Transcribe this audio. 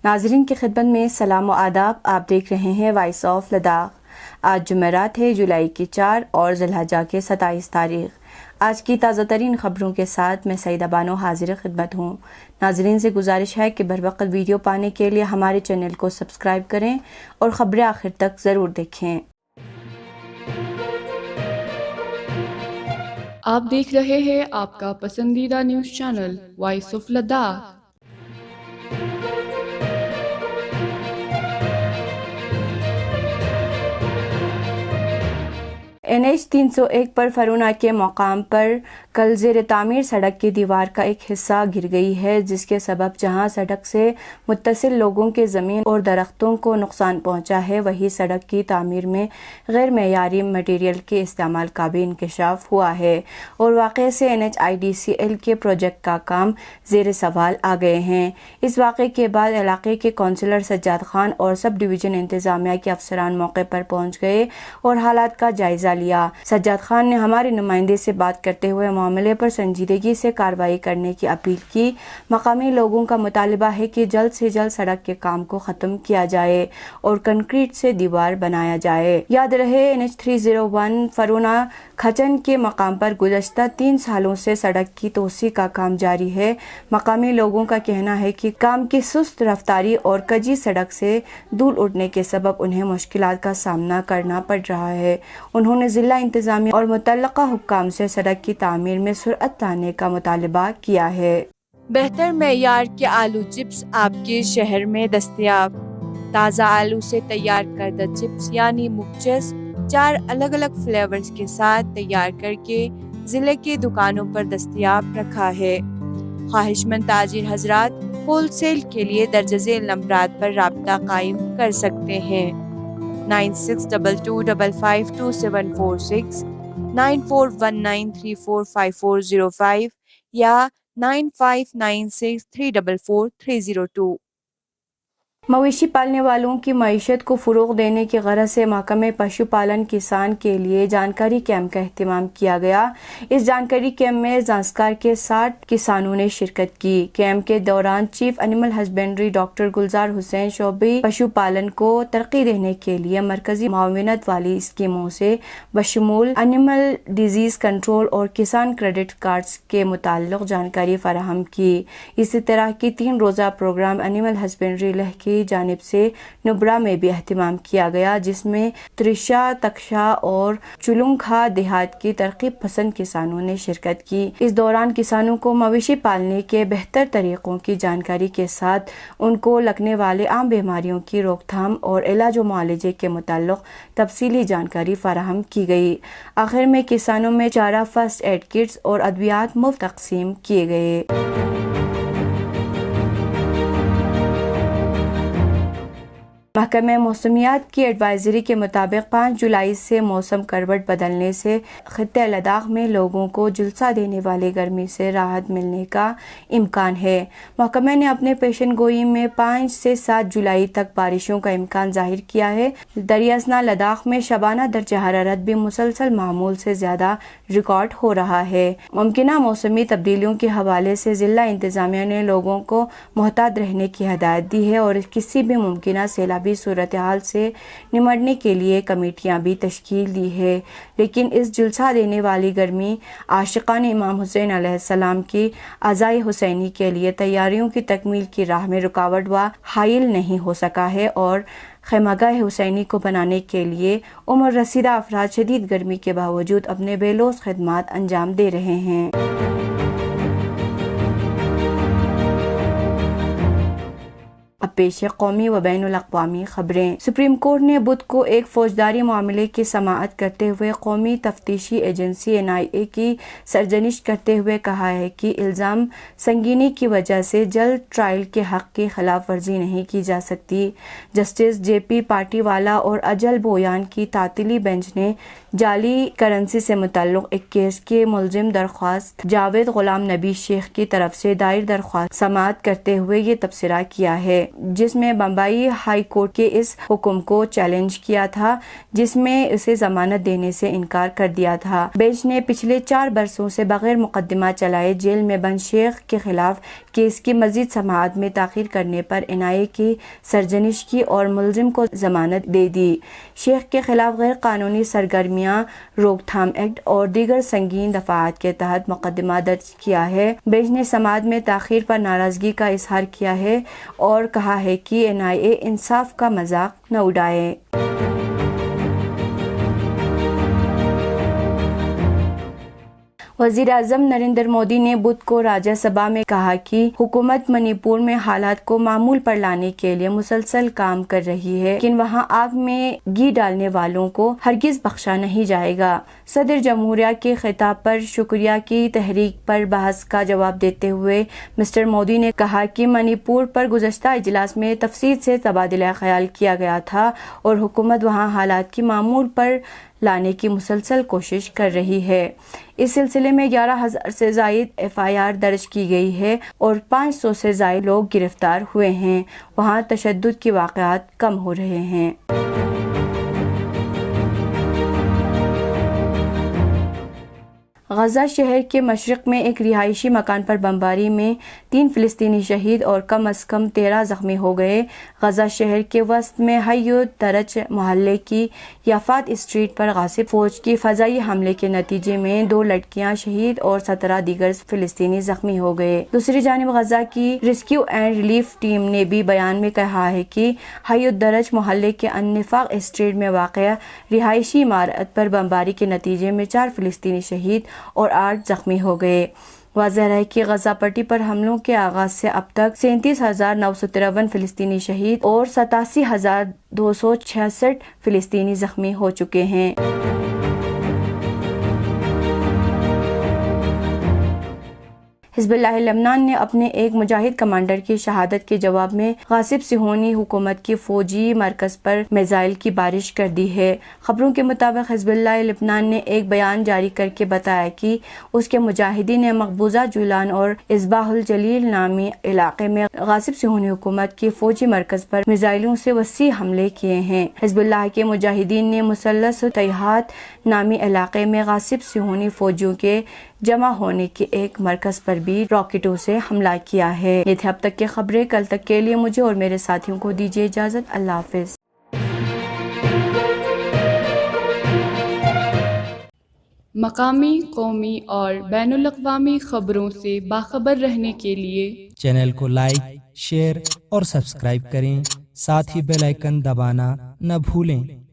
ناظرین کی خدمت میں سلام و آداب. آپ دیکھ رہے ہیں وائس آف لداخ. آج جمعرات ہے، جولائی کی 4 اور ذی الحجہ کے 27 تاریخ. آج کی تازہ ترین خبروں کے ساتھ میں سعیدہ بانو حاضر خدمت ہوں. ناظرین سے گزارش ہے کہ بروقت ویڈیو پانے کے لیے ہمارے چینل کو سبسکرائب کریں اور خبریں آخر تک ضرور دیکھیں. آپ دیکھ رہے ہیں آپ کا پسندیدہ news channel voice of Ladakh. NH 301 پر فرونا کے مقام پر کل زیر تعمیر سڑک کی دیوار کا ایک حصہ گر گئی ہے، جس کے سبب جہاں سڑک سے متصل لوگوں کے زمین اور درختوں کو نقصان پہنچا ہے، وہیں سڑک کی تعمیر میں غیر معیاری مٹیریل کے استعمال کا بھی انکشاف ہوا ہے اور واقعے سے NHIDCL کے پروجیکٹ کا کام زیر سوال آ گئے ہیں. اس واقعے کے بعد علاقے کے کونسلر سجاد خان اور سب ڈویژن انتظامیہ کے افسران موقع پر پہنچ گئے اور حالات کا جائزہ لیا. سجاد خان نے ہمارے نمائندے سے بات کرتے ہوئے معاملے پر سنجیدگی سے کارروائی کرنے کی اپیل کی. مقامی لوگوں کا مطالبہ ہے کہ جلد سے جلد سڑک کے کام کو ختم کیا جائے اور کنکریٹ سے دیوار بنایا جائے. یاد رہے NH 301 فرونا کھچن کے مقام پر گزشتہ 3 سالوں سے سڑک کی توسیع کا کام جاری ہے. مقامی لوگوں کا کہنا ہے کہ کام کی سست رفتاری اور کجی سڑک سے دھول اڑنے کے سبب انہیں مشکلات کا سامنا کرنا پڑ رہا ہے. انہوں نے ضلع انتظامیہ اور متعلقہ حکام سے سڑک کی تعمیر میں سرعت لانے کا مطالبہ کیا ہے. بہتر معیار کے آلو چپس آپ کے شہر میں دستیاب. تازہ آلو سے تیار کردہ چپس یعنی مکچس 4 الگ الگ فلیورز کے ساتھ تیار کر کے ضلع کے دکانوں پر دستیاب رکھا ہے. خواہش مند تاجر حضرات ہول سیل کے لیے درج ذیل نمبرات پر رابطہ قائم کر سکتے ہیں: 9622552746 9419345405 یا 9596344302. مویشی پالنے والوں کی معیشت کو فروغ دینے کی غرض سے محکمہ پشو پالن کسان کے لیے جانکاری کیمپ کا اہتمام کیا گیا. اس جانکاری کیمپ میں زانسکار کے 60 کسانوں نے شرکت کی. کیمپ کے دوران چیف اینیمل ہسبینڈری ڈاکٹر گلزار حسین شعبہ پشو پالن کو ترقی دینے کے لیے مرکزی معاونت والی اسکیموں سے بشمول اینیمل ڈیزیز کنٹرول اور کسان کریڈٹ کارڈز کے متعلق جانکاری فراہم کی. اسی طرح کی 3 روزہ پروگرام اینیمل ہسبینڈری لہ کی جانب سے نبرا میں بھی اہتمام کیا گیا، جس میں ترشا، تکشا اور چلونکھا دیہات کی ترقی پسند کسانوں نے شرکت کی. اس دوران کسانوں کو مویشی پالنے کے بہتر طریقوں کی جانکاری کے ساتھ ان کو لگنے والے عام بیماریوں کی روک تھام اور علاج و معالجے کے متعلق تفصیلی جانکاری فراہم کی گئی. آخر میں کسانوں میں چارہ، فرسٹ ایڈ کٹس اور ادویات مفت تقسیم کیے گئے. محکمہ موسمیات کی ایڈوائزری کے مطابق 5 جولائی سے موسم کروٹ بدلنے سے خطہ لداخ میں لوگوں کو جھلسا دینے والی گرمی سے راحت ملنے کا امکان ہے. محکمہ نے اپنے پیشن گوئی میں 5 سے 7 جولائی تک بارشوں کا امکان ظاہر کیا ہے. دریاسنا لداخ میں شبانہ درجہ حرارت بھی مسلسل معمول سے زیادہ ریکارڈ ہو رہا ہے. ممکنہ موسمی تبدیلیوں کے حوالے سے ضلع انتظامیہ نے لوگوں کو محتاط رہنے کی ہدایت دی ہے اور کسی بھی ممکنہ سیلابی صورتحال سے نمٹنے کے لیے کمیٹیاں بھی تشکیل دی ہے. لیکن اس جھلسا دینے والی گرمی عاشقان امام حسین علیہ السلام کی عزائے حسینی کے لیے تیاریوں کی تکمیل کی راہ میں رکاوٹ و حائل نہیں ہو سکا ہے اور خیمگاہ حسینی کو بنانے کے لیے عمر رسیدہ افراد شدید گرمی کے باوجود اپنے بے لوث خدمات انجام دے رہے ہیں. اب پیش ہے قومی و بین الاقوامی خبریں. سپریم کورٹ نے بدھ کو ایک فوجداری معاملے کی سماعت کرتے ہوئے قومی تفتیشی ایجنسی NIA کی سرزنش کرتے ہوئے کہا ہے کہ الزام سنگینی کی وجہ سے جلد ٹرائل کے حق کی خلاف ورزی نہیں کی جا سکتی. جسٹس JP پارٹیوالا اور اجل بویان کی تعطیلی بینچ نے جعلی کرنسی سے متعلق ایک کیس کے ملزم درخواست جاوید غلام نبی شیخ کی طرف سے دائر درخواست سماعت کرتے ہوئے یہ تبصرہ کیا ہے. جس میں بمبئی ہائی کورٹ کے اس حکم کو چیلنج کیا تھا جس میں اسے ضمانت دینے سے انکار کر دیا تھا۔ بینچ نے پچھلے 4 برسوں سے بغیر مقدمہ چلائے جیل میں بند شیخ کے خلاف کیس کی مزید سماعت میں تاخیر کرنے پر NIA کی سرزنش کی اور ملزم کو ضمانت دے دی۔ شیخ کے خلاف غیر قانونی سرگرمیاں روک تھام ایکٹ اور دیگر سنگین دفعات کے تحت مقدمہ درج کیا ہے۔ بینچ نے سماعت میں تاخیر پر ناراضگی کا اظہار کیا ہے اور کہا ہے کہ NIA انصاف کا مذاق نہ اڑائے۔ وزیر اعظم نریندر مودی نے بدھ کو راجیہ سبھا میں کہا کہ حکومت منی پور میں حالات کو معمول پر لانے کے لیے مسلسل کام کر رہی ہے لیکن وہاں آگ میں گھی ڈالنے والوں کو ہرگز بخشا نہیں جائے گا۔ صدر جمہوریہ کے خطاب پر شکریہ کی تحریک پر بحث کا جواب دیتے ہوئے مسٹر مودی نے کہا کہ منی پور پر گزشتہ اجلاس میں تفصیل سے تبادلہ خیال کیا گیا تھا اور حکومت وہاں حالات کی معمول پر لانے کی مسلسل کوشش کر رہی ہے۔ اس سلسلے میں 11,000 سے زائد FIR درج کی گئی ہے اور 500 سے زائد لوگ گرفتار ہوئے ہیں۔ وہاں تشدد کے واقعات کم ہو رہے ہیں۔ غزہ شہر کے مشرق میں ایک رہائشی مکان پر بمباری میں 3 فلسطینی شہید اور کم از کم 13 زخمی ہو گئے۔ غزہ شہر کے وسط میں حی الدرج محلے کی یافات اسٹریٹ پر غاصب فوج کی فضائی حملے کے نتیجے میں 2 لڑکیاں شہید اور 17 دیگر فلسطینی زخمی ہو گئے۔ دوسری جانب غزہ کی ریسکیو اینڈ ریلیف ٹیم نے بھی بیان میں کہا ہے کہ حی الدرج محلے کے النفاق اسٹریٹ میں واقع رہائشی عمارت پر بمباری کے نتیجے میں 4 فلسطینی شہید اور 8 زخمی ہو گئے۔ واضح ہے کہ غزہ پٹی پر حملوں کے آغاز سے اب تک 37,953 فلسطینی شہید اور 87,266 فلسطینی زخمی ہو چکے ہیں۔ حزب اللہ لبنان نے اپنے ایک مجاہد کمانڈر کی شہادت کے جواب میں غاصب صہیونی حکومت کی فوجی مرکز پر میزائل کی بارش کر دی ہے۔ خبروں کے مطابق حزب اللہ لبنان نے ایک بیان جاری کر کے بتایا کہ اس کے مجاہدین نے مقبوضہ جولان اور اصباح الجلیل نامی علاقے میں غاصب صہیونی حکومت کی فوجی مرکز پر میزائلوں سے وسیع حملے کیے ہیں۔ حزب اللہ کے مجاہدین نے مثلث تیہات نامی علاقے میں غاصب صہیونی فوجیوں کے جمع ہونے کے ایک مرکز پر بھی راکٹوں سے حملہ کیا ہے۔ یہ تھے اب تک کی خبریں۔ کل تک کے لیے مجھے اور میرے ساتھیوں کو دیجیے اجازت۔ اللہ حافظ۔ مقامی، قومی اور بین الاقوامی خبروں سے باخبر رہنے کے لیے چینل کو لائک، شیئر اور سبسکرائب کریں، ساتھ ہی بیل آئیکن دبانا نہ بھولیں۔